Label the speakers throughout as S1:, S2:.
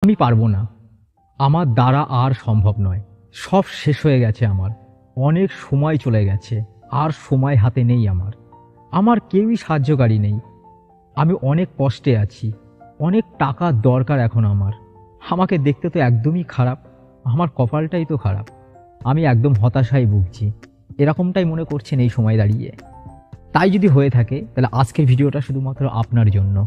S1: আমি পারবো না, আমার দ্বারা আর সম্ভব নয়, সব শেষ হয়ে গেছে, আমার অনেক সময় চলে গেছে, আর সময় হাতে নেই, আমার কেউই সাহায্যকারী নেই, আমি অনেক কষ্টে আছি, অনেক টাকার দরকার এখন আমার, আমাকে দেখতে তো একদমই খারাপ, আমার কপালটাই তো খারাপ, আমি একদম হতাশায় ভুগছি, এরকমটাই মনে করছেন এই সময় দাঁড়িয়ে? তাই যদি হয়ে থাকে তাহলে আজকের ভিডিওটা শুধুমাত্র আপনার জন্য।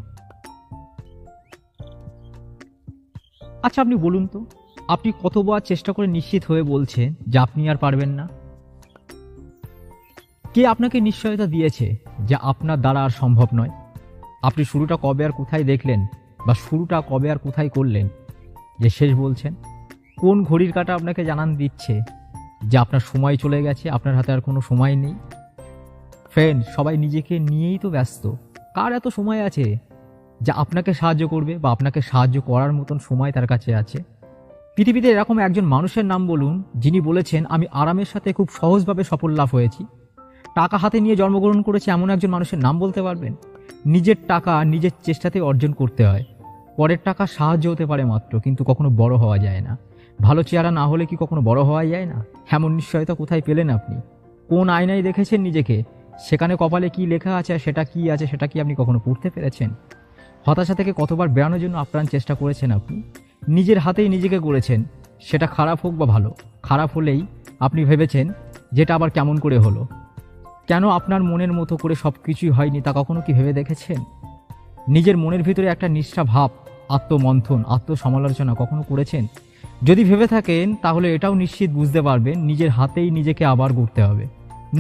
S1: আচ্ছা আপনি বলুন তো, আপনি কতবার চেষ্টা করে নিশ্চিত হয়ে বলছেন যে আপনি আর পারবেন না? কে আপনাকে নিশ্চয়তা দিয়েছে যে আপনার দ্বারা আর সম্ভব নয়? আপনি শুরুটা কবে আর কোথায় দেখলেন, বা শুরুটা কবে আর কোথায় করলেন যে শেষ বলছেন? কোন ঘড়ির কাঁটা আপনাকে জানান দিচ্ছে যে আপনার সময় চলে গেছে, আপনার হাতে আর কোনো সময় নেই? ফ্রেন্ড, সবাই নিজেকে নিয়েই তো ব্যস্ত, কার এত সময় আছে যা আপনাকে সাহায্য করবে বা আপনাকে সাহায্য করার মতন সময় তার কাছে আছে? পৃথিবীতে এরকম একজন মানুষের নাম বলুন যিনি বলেছেন আমি আরামের সাথে খুব সহজভাবে সফল লাভ হয়েছি। টাকা হাতে নিয়ে জন্মগ্রহণ করেছে এমন একজন মানুষের নাম বলতে পারবেন? নিজের টাকা নিজের চেষ্টাতে অর্জন করতে হয়, পরের টাকা সাহায্য হতে পারে মাত্র, কিন্তু কখনো বড় হওয়া যায় না। ভালো চেহারা না হলে কি কখনো বড় হওয়া যায় না? এমন নিশ্চয়তা কোথায় পেলেন আপনি? কোন আয়নায় দেখেছেন নিজেকে? সেখানে কপালে কি লেখা আছে, সেটা কি আছে, সেটা কি আপনি কখনো পড়তে পেরেছেন? হতাশা থেকে কতবার বেরানোর জন্য আপ্রাণ চেষ্টা করেছেন আপনি? নিজের হাতেই নিজেকে গড়েছেন, সেটা খারাপ হোক বা ভালো। খারাপ হলেই আপনি ভেবেছেন যেটা আবার কেমন করে হলো। কেন আপনার মনের মতো করে সব কিছুই হয়নি তা কখনো কি ভেবে দেখেছেন? নিজের মনের ভিতরে একটা নিষ্ঠা ভাব, আত্মমন্থন, আত্মসমালোচনা কখনো করেছেন? যদি ভেবে থাকেন তাহলে এটাও নিশ্চিত বুঝতে পারবেন নিজের হাতেই নিজেকে আবার গড়তে হবে,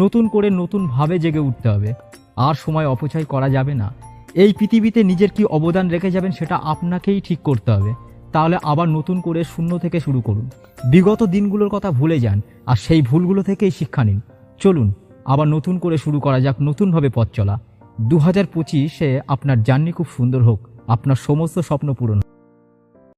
S1: নতুন করে নতুনভাবে জেগে উঠতে হবে। আর সময় অপচয় করা যাবে না। এই পৃথিবীতে নিজের কি অবদান রেখে যাবেন সেটা আপনাকেই ঠিক করতে হবে। তাহলে আবার নতুন করে শূন্য থেকে শুরু করুন। বিগত দিনগুলোর কথা ভুলে যান আর সেই ভুলগুলো থেকেই শিক্ষা নিন। চলুন আবার নতুন করে শুরু করা যাক, নতুনভাবে পথ চলা। 2025-এ আপনার জার্নি খুব সুন্দর হোক, আপনার সমস্ত স্বপ্ন পূরণ।